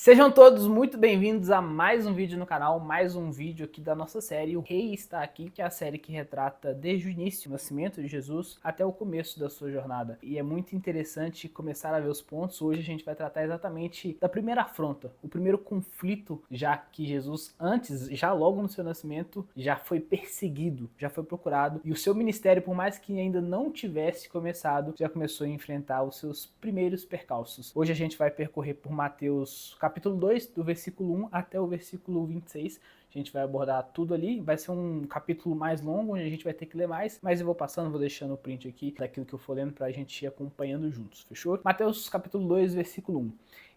Sejam todos muito bem-vindos a mais um vídeo no canal, mais um vídeo aqui da nossa série O Rei Está Aqui, que é a série que retrata desde o início, o nascimento de Jesus, até o começo da sua jornada. E é muito interessante começar a ver os pontos. Hoje a gente vai tratar exatamente da primeira afronta, o primeiro conflito, já que Jesus antes, já logo no seu nascimento, já foi perseguido, já foi procurado, e o seu ministério, por mais que ainda não tivesse começado, já começou a enfrentar os seus primeiros percalços. Hoje a gente vai percorrer por Mateus capítulo 2, do versículo 1 até o versículo 26. A gente vai abordar tudo ali. Vai ser um capítulo mais longo, onde a gente vai ter que ler mais, mas eu vou passando, vou deixando o print aqui daquilo que eu for lendo pra gente ir acompanhando juntos, fechou? Mateus capítulo 2, versículo 1.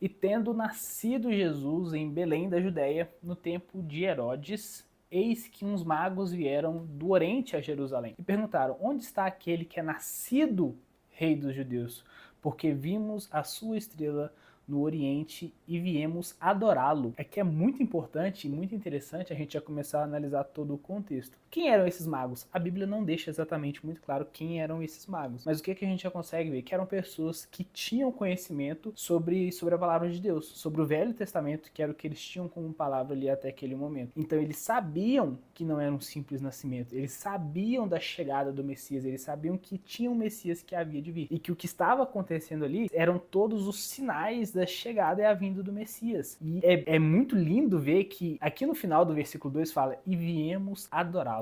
E tendo nascido Jesus em Belém da Judéia, no tempo de Herodes, eis que uns magos vieram do Oriente a Jerusalém e perguntaram: onde está aquele que é nascido Rei dos Judeus? Porque vimos a sua estrela no Oriente e viemos adorá-lo. Aqui é muito importante e muito interessante a gente já começar a analisar todo o contexto. Quem eram esses magos? A Bíblia não deixa exatamente muito claro quem eram esses magos, mas o que a gente já consegue ver? Que eram pessoas que tinham conhecimento sobre a palavra de Deus, sobre o Velho Testamento, que era o que eles tinham como palavra ali até aquele momento. Então eles sabiam que não era um simples nascimento, eles sabiam da chegada do Messias, eles sabiam que tinha um Messias que havia de vir, e que o que estava acontecendo ali eram todos os sinais da chegada e a vinda do Messias. E é muito lindo ver que aqui no final do versículo 2 fala: e viemos adorá-lo.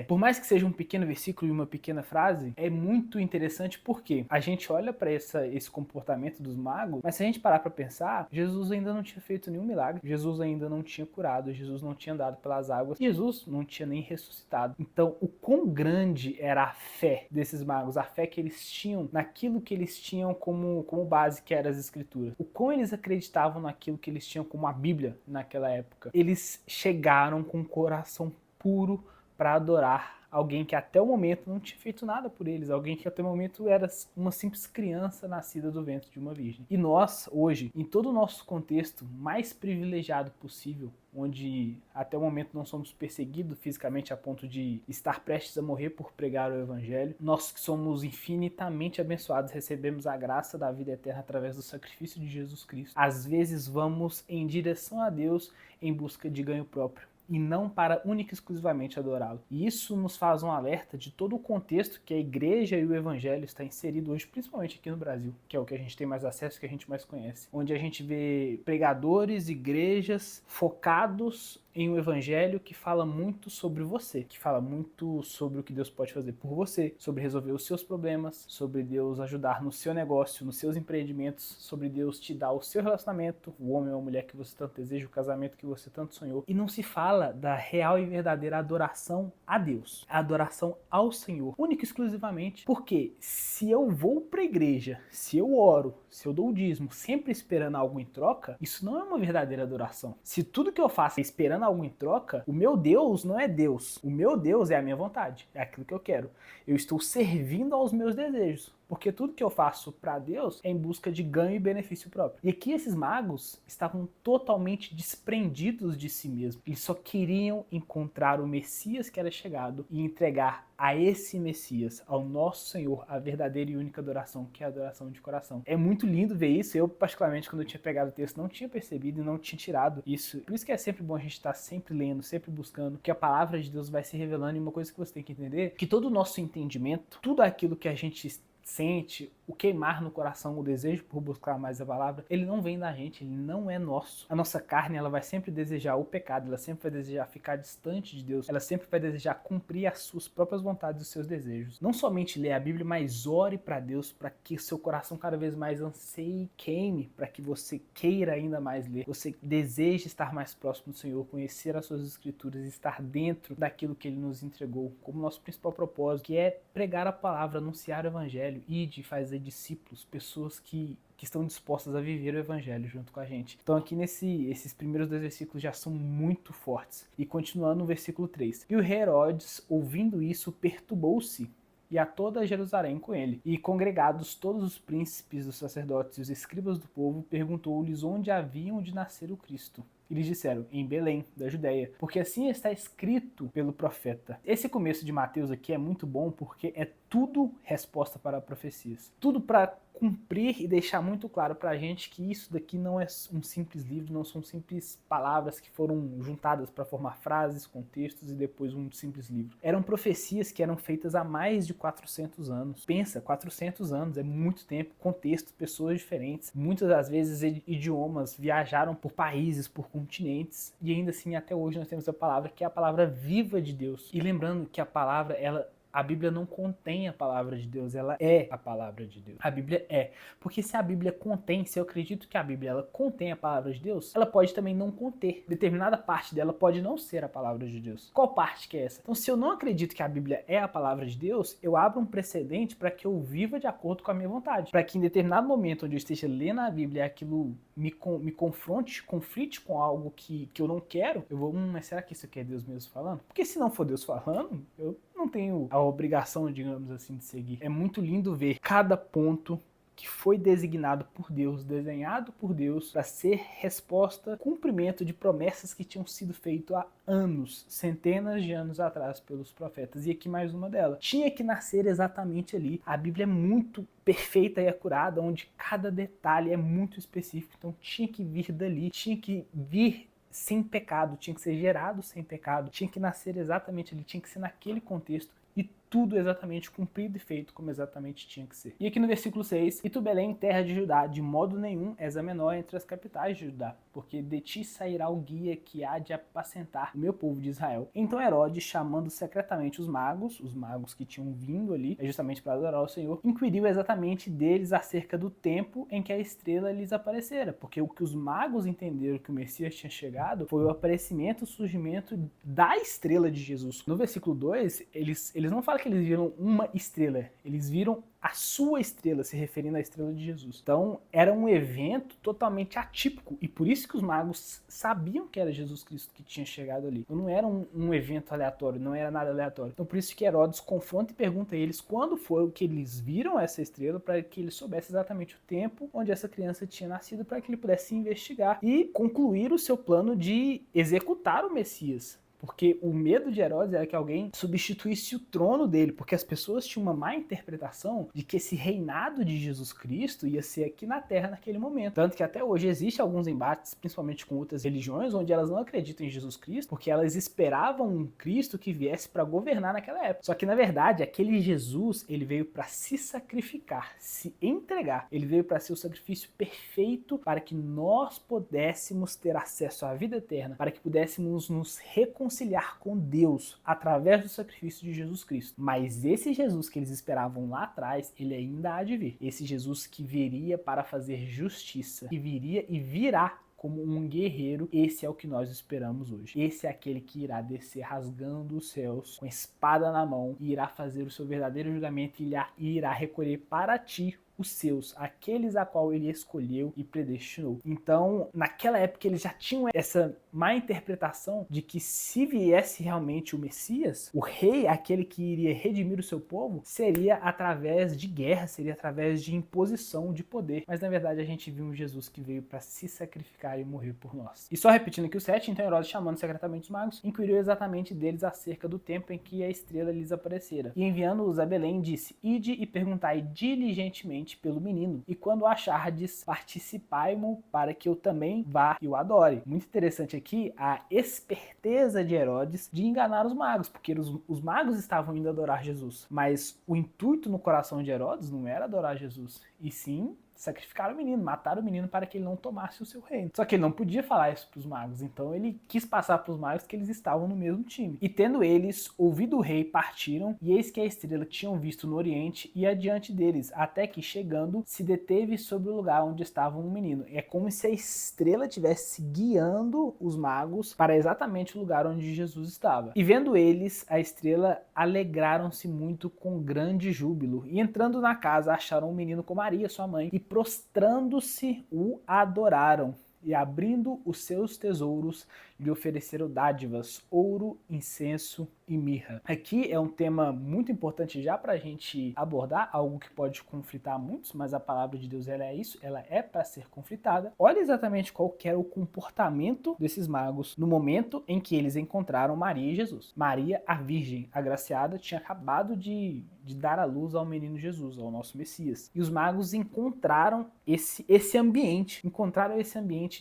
Por mais que seja um pequeno versículo e uma pequena frase, é muito interessante porque a gente olha para esse comportamento dos magos, mas se a gente parar para pensar, Jesus ainda não tinha feito nenhum milagre, Jesus ainda não tinha curado, Jesus não tinha andado pelas águas, Jesus não tinha nem ressuscitado. Então, o quão grande era a fé desses magos, a fé que eles tinham naquilo que eles tinham como base, que eram as escrituras. O quão eles acreditavam naquilo que eles tinham como a Bíblia naquela época. Eles chegaram com o coração puro para adorar alguém que até o momento não tinha feito nada por eles, alguém que até o momento era uma simples criança nascida do ventre de uma virgem. E nós, hoje, em todo o nosso contexto mais privilegiado possível, onde até o momento não somos perseguidos fisicamente a ponto de estar prestes a morrer por pregar o Evangelho, nós que somos infinitamente abençoados, recebemos a graça da vida eterna através do sacrifício de Jesus Cristo. Às vezes vamos em direção a Deus em busca de ganho próprio, e não para única e exclusivamente adorá-lo. E isso nos faz um alerta de todo o contexto que a igreja e o evangelho está inserido hoje, principalmente aqui no Brasil, que é o que a gente tem mais acesso, que a gente mais conhece, onde a gente vê pregadores, igrejas focados em um evangelho que fala muito sobre você, que fala muito sobre o que Deus pode fazer por você, sobre resolver os seus problemas, sobre Deus ajudar no seu negócio, nos seus empreendimentos, sobre Deus te dar o seu relacionamento, o homem ou a mulher que você tanto deseja, o casamento que você tanto sonhou. E não se fala da real e verdadeira adoração a Deus, a adoração ao Senhor, única e exclusivamente. Porque se eu vou para a igreja, se eu oro, se eu dou o dízimo, sempre esperando algo em troca, isso não é uma verdadeira adoração. Se tudo que eu faço é esperando algo em troca, o meu Deus não é Deus. O meu Deus é a minha vontade, é aquilo que eu quero. Eu estou servindo aos meus desejos, porque tudo que eu faço para Deus é em busca de ganho e benefício próprio. E aqui esses magos estavam totalmente desprendidos de si mesmos. Eles só queriam encontrar o Messias que era chegado e entregar a esse Messias, ao nosso Senhor, a verdadeira e única adoração, que é a adoração de coração. É muito lindo ver isso. Eu, particularmente, quando eu tinha pegado o texto, não tinha percebido e não tinha tirado isso. Por isso que é sempre bom a gente estar sempre lendo, sempre buscando, que a palavra de Deus vai se revelando. E uma coisa que você tem que entender, que todo o nosso entendimento, tudo aquilo que a gente sente, o queimar no coração, o desejo por buscar mais a palavra, ele não vem da gente, ele não é nosso. A nossa carne, ela vai sempre desejar o pecado, ela sempre vai desejar ficar distante de Deus, ela sempre vai desejar cumprir as suas próprias vontades e os seus desejos. Não somente ler a Bíblia, mas ore para Deus, para que seu coração cada vez mais anseie e queime, para que você queira ainda mais ler, você deseje estar mais próximo do Senhor, conhecer as suas escrituras e estar dentro daquilo que Ele nos entregou como nosso principal propósito, que é pregar a palavra, anunciar o Evangelho e de fazer discípulos, pessoas que estão dispostas a viver o Evangelho junto com a gente. Então aqui esses primeiros dois versículos já são muito fortes. E continuando no versículo 3. E o rei Herodes, ouvindo isso, perturbou-se, e a toda Jerusalém com ele. E congregados todos os príncipes, os sacerdotes e os escribas do povo, perguntou-lhes onde haviam de nascer o Cristo. Eles disseram, em Belém, da Judéia, porque assim está escrito pelo profeta. Esse começo de Mateus aqui é muito bom porque é tudo resposta para profecias. Tudo para cumprir e deixar muito claro para a gente que isso daqui não é um simples livro, não são simples palavras que foram juntadas para formar frases, contextos e depois um simples livro. Eram profecias que eram feitas há mais de 400 anos. Pensa, 400 anos é muito tempo, contextos, pessoas diferentes, muitas das vezes idiomas, viajaram por países, por continentes, e ainda assim até hoje nós temos a palavra que é a palavra viva de Deus. E lembrando que a palavra, a Bíblia não contém a palavra de Deus, ela é a palavra de Deus. A Bíblia é. Porque se a Bíblia contém, se eu acredito que a Bíblia ela contém a palavra de Deus, ela pode também não conter. Determinada parte dela pode não ser a palavra de Deus. Qual parte que é essa? Então, se eu não acredito que a Bíblia é a palavra de Deus, eu abro um precedente para que eu viva de acordo com a minha vontade. Para que em determinado momento onde eu esteja lendo a Bíblia, aquilo me conflite com algo que eu não quero, eu vou, mas será que isso aqui é Deus mesmo falando? Porque se não for Deus falando, eu não tenho a obrigação, digamos assim, de seguir. É muito lindo ver cada ponto que foi designado por Deus, desenhado por Deus para ser resposta, cumprimento de promessas que tinham sido feitas há anos, centenas de anos atrás pelos profetas. E aqui mais uma delas. Tinha que nascer exatamente ali. A Bíblia é muito perfeita e acurada, onde cada detalhe é muito específico. Então tinha que vir dali, tinha que vir sem pecado, tinha que ser gerado sem pecado, tinha que nascer exatamente ali, tinha que ser naquele contexto e tudo exatamente cumprido e feito como exatamente tinha que ser. E aqui no versículo 6, e tu Belém, terra de Judá, de modo nenhum és a menor entre as capitais de Judá, porque de ti sairá o guia que há de apacentar o meu povo de Israel. Então Herodes, chamando secretamente os magos que tinham vindo ali, justamente para adorar o Senhor, inquiriu exatamente deles acerca do tempo em que a estrela lhes aparecera, porque o que os magos entenderam que o Messias tinha chegado foi o aparecimento, o surgimento da estrela de Jesus. No versículo 2, eles não falam que eles viram uma estrela, eles viram a sua estrela, se referindo à estrela de Jesus. Então, era um evento totalmente atípico, e por isso que os magos sabiam que era Jesus Cristo que tinha chegado ali. Então, não era um evento aleatório, não era nada aleatório. Então, por isso que Herodes confronta e pergunta a eles quando foi que eles viram essa estrela, para que ele soubesse exatamente o tempo onde essa criança tinha nascido, para que ele pudesse investigar e concluir o seu plano de executar o Messias. Porque o medo de Herodes era que alguém substituísse o trono dele, porque as pessoas tinham uma má interpretação de que esse reinado de Jesus Cristo ia ser aqui na Terra naquele momento. Tanto que até hoje existem alguns embates, principalmente com outras religiões, onde elas não acreditam em Jesus Cristo, porque elas esperavam um Cristo que viesse para governar naquela época. Só que na verdade, aquele Jesus, ele veio para se sacrificar, se entregar. Ele veio para ser o sacrifício perfeito para que nós pudéssemos ter acesso à vida eterna, para que pudéssemos nos reconciliar com Deus através do sacrifício de Jesus Cristo. Mas esse Jesus que eles esperavam lá atrás, ele ainda há de vir. Esse Jesus que viria para fazer justiça, que viria e virá como um guerreiro, esse é o que nós esperamos hoje. Esse é aquele que irá descer rasgando os céus, com a espada na mão, e irá fazer o seu verdadeiro julgamento e irá recolher para ti os seus, aqueles a qual ele escolheu e predestinou. Então, naquela época eles já tinham essa má interpretação de que se viesse realmente o Messias, o rei, aquele que iria redimir o seu povo, seria através de guerra, seria através de imposição de poder. Mas na verdade a gente viu um Jesus que veio para se sacrificar e morrer por nós. E só repetindo aqui o 7, então Herodes, chamando secretamente os magos, inquiriu exatamente deles acerca do tempo em que a estrela lhes aparecera. E enviando-os a Belém, disse: ide e perguntai diligentemente pelo menino, e quando o achardes, participai-mo para que eu também vá e o adore. Muito interessante aqui a esperteza de Herodes de enganar os magos, porque os magos estavam indo adorar Jesus, mas o intuito no coração de Herodes não era adorar Jesus, e sim sacrificar o menino, matar o menino para que ele não tomasse o seu reino. Só que ele não podia falar isso para os magos, então ele quis passar para os magos que eles estavam no mesmo time. E tendo eles ouvido o rei, partiram, e eis que a estrela tinham visto no oriente e adiante deles, até que chegando, se deteve sobre o lugar onde estava um menino. É como se a estrela estivesse guiando os magos para exatamente o lugar onde Jesus estava. E vendo eles a estrela, alegraram-se muito com grande júbilo. E entrando na casa, acharam um menino com Maria, sua mãe, e prostrando-se o adoraram. e abrindo os seus tesouros, lhe ofereceram dádivas, ouro, incenso e mirra. Aqui é um tema muito importante já para a gente abordar, algo que pode conflitar muitos, mas a palavra de Deus ela é isso, ela é para ser conflitada. Olha exatamente qual que era o comportamento desses magos no momento em que eles encontraram Maria e Jesus. Maria, a Virgem agraciada, tinha acabado de dar à luz ao menino Jesus, ao nosso Messias. E os magos encontraram esse ambiente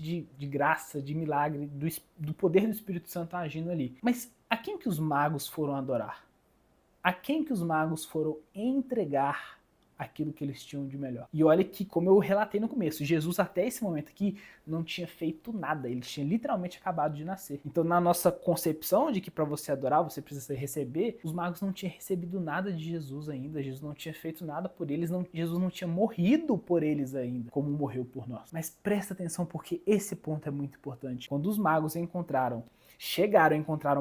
de graça, de milagre, do poder do Espírito Santo agindo ali. Mas a quem que os magos foram adorar? A quem que os magos foram entregar aquilo que eles tinham de melhor? E olha que, como eu relatei no começo, Jesus até esse momento aqui não tinha feito nada, ele tinha literalmente acabado de nascer. Então na nossa concepção de que para você adorar você precisa receber, os magos não tinham recebido nada de Jesus ainda, Jesus não tinha feito nada por eles, Jesus não tinha morrido por eles ainda, como morreu por nós. Mas presta atenção porque esse ponto é muito importante. Quando os magos encontraram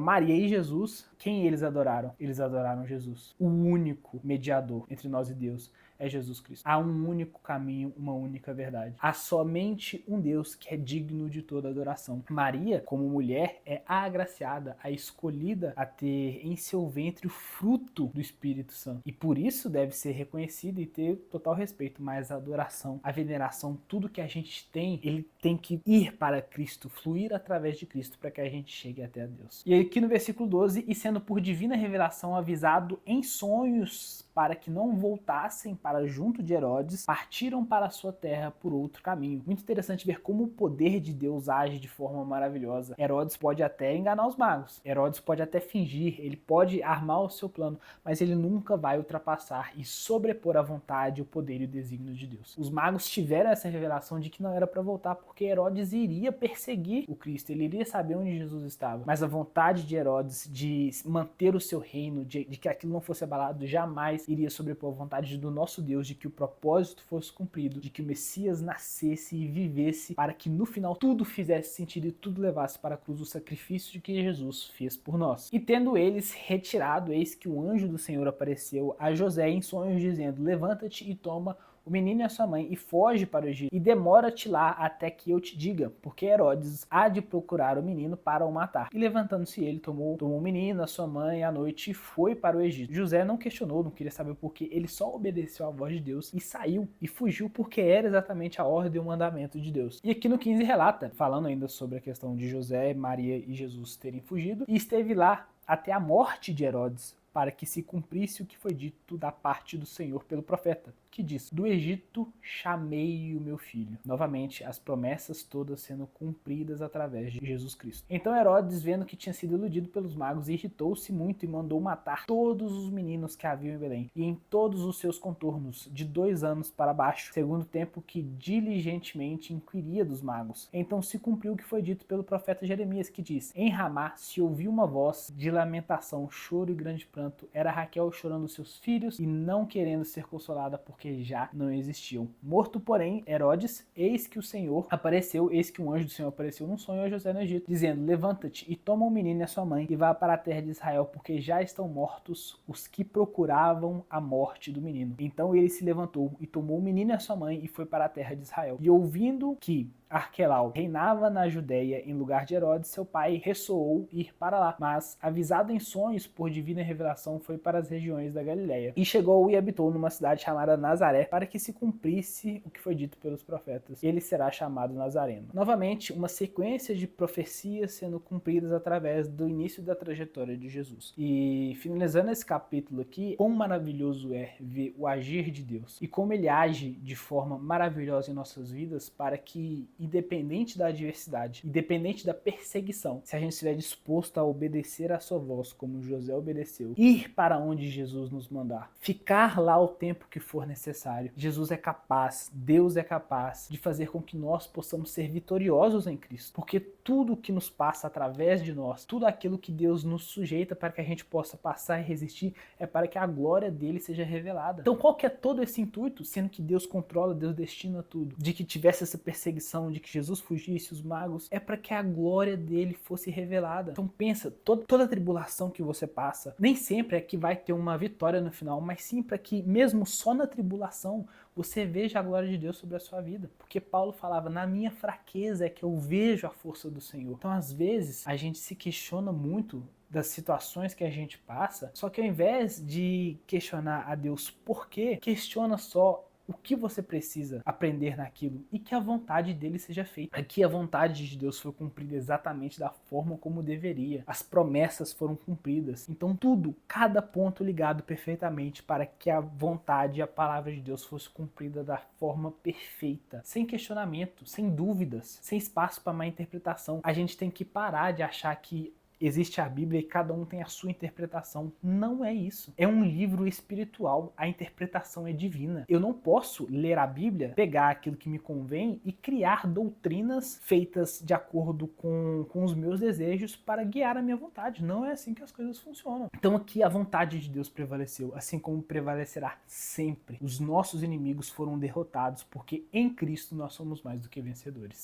Maria e Jesus, quem eles adoraram? Eles adoraram Jesus. O único mediador entre nós e Deus é Jesus Cristo. Há um único caminho, uma única verdade. Há somente um Deus que é digno de toda adoração. Maria, como mulher, é a agraciada, a escolhida a ter em seu ventre o fruto do Espírito Santo. E por isso deve ser reconhecida e ter total respeito. Mas a adoração, a veneração, tudo que a gente tem, ele tem que ir para Cristo, fluir através de Cristo para que a gente chegue até a Deus. E aqui no versículo 12, e sendo por divina revelação avisado em sonhos para que não voltassem para junto de Herodes, partiram para a sua terra por outro caminho. Muito interessante ver como o poder de Deus age de forma maravilhosa. Herodes pode até enganar os magos, Herodes pode até fingir, ele pode armar o seu plano, mas ele nunca vai ultrapassar e sobrepor a vontade, o poder e o desígnio de Deus. Os magos tiveram essa revelação de que não era para voltar, porque Herodes iria perseguir o Cristo, ele iria saber onde Jesus estava. Mas a vontade de Herodes de manter o seu reino, de que aquilo não fosse abalado, jamais iria sobrepor a vontade do nosso Deus, de que o propósito fosse cumprido, de que o Messias nascesse e vivesse, para que no final tudo fizesse sentido e tudo levasse para a cruz o sacrifício de que Jesus fez por nós. E tendo eles retirado, eis que o anjo do Senhor apareceu a José em sonhos, dizendo: levanta-te e toma o menino e a sua mãe e foge para o Egito, e demora-te lá até que eu te diga, porque Herodes há de procurar o menino para o matar. E levantando-se ele, tomou o menino, a sua mãe, à noite, e foi para o Egito. José não questionou, não queria saber o porquê, ele só obedeceu à voz de Deus e saiu, e fugiu porque era exatamente a ordem e o mandamento de Deus. E aqui no 15 relata, falando ainda sobre a questão de José, Maria e Jesus terem fugido, e esteve lá até a morte de Herodes, para que se cumprisse o que foi dito da parte do Senhor pelo profeta, que diz: do Egito chamei o meu filho. Novamente, as promessas todas sendo cumpridas através de Jesus Cristo. Então Herodes, vendo que tinha sido iludido pelos magos, irritou-se muito e mandou matar todos os meninos que haviam em Belém, e em todos os seus contornos, de 2 anos para baixo, segundo o tempo que diligentemente inquiria dos magos. Então se cumpriu o que foi dito pelo profeta Jeremias, que diz: em Ramá se ouviu uma voz de lamentação, choro e grande pranto. Era Raquel chorando seus filhos e não querendo ser consolada, porque já não existiam. Morto, porém, Herodes, eis que o Senhor apareceu, eis que um anjo do Senhor apareceu num sonho a José no Egito, dizendo: levanta-te e toma o menino e a sua mãe e vá para a terra de Israel, porque já estão mortos os que procuravam a morte do menino. Então ele se levantou e tomou o menino e a sua mãe e foi para a terra de Israel. E ouvindo que Arquelau reinava na Judéia em lugar de Herodes, seu pai ressoou ir para lá, mas avisado em sonhos por divina revelação foi para as regiões da Galiléia. E chegou e habitou numa cidade chamada Nazaré, para que se cumprisse o que foi dito pelos profetas: ele será chamado Nazareno. Novamente, uma sequência de profecias sendo cumpridas através do início da trajetória de Jesus. E finalizando esse capítulo aqui, quão maravilhoso é ver o agir de Deus e como ele age de forma maravilhosa em nossas vidas, para que, independente da adversidade, independente da perseguição, se a gente estiver disposto a obedecer à sua voz, como José obedeceu, ir para onde Jesus nos mandar, ficar lá o tempo que for necessário, Jesus é capaz, Deus é capaz de fazer com que nós possamos ser vitoriosos em Cristo, porque tudo que nos passa através de nós, tudo aquilo que Deus nos sujeita para que a gente possa passar e resistir, é para que a glória dele seja revelada. Então qual que é todo esse intuito, sendo que Deus controla, Deus destina tudo, de que tivesse essa perseguição onde que Jesus fugisse, os magos, é para que a glória dele fosse revelada. Então pensa, toda a tribulação que você passa, nem sempre é que vai ter uma vitória no final, mas sim para que mesmo só na tribulação você veja a glória de Deus sobre a sua vida. Porque Paulo falava, na minha fraqueza é que eu vejo a força do Senhor. Então às vezes a gente se questiona muito das situações que a gente passa, só que ao invés de questionar a Deus por quê, questiona só o que você precisa aprender naquilo e que a vontade dele seja feita. Aqui a vontade de Deus foi cumprida exatamente da forma como deveria. As promessas foram cumpridas. Então tudo, cada ponto ligado perfeitamente para que a vontade e a palavra de Deus fosse cumprida da forma perfeita, sem questionamento, sem dúvidas, sem espaço para má interpretação. A gente tem que parar de achar que existe a Bíblia e cada um tem a sua interpretação. Não é isso. É um livro espiritual. A interpretação é divina. Eu não posso ler a Bíblia, pegar aquilo que me convém e criar doutrinas feitas de acordo com os meus desejos para guiar a minha vontade. Não é assim que as coisas funcionam. Então aqui a vontade de Deus prevaleceu, assim como prevalecerá sempre. Os nossos inimigos foram derrotados porque em Cristo nós somos mais do que vencedores.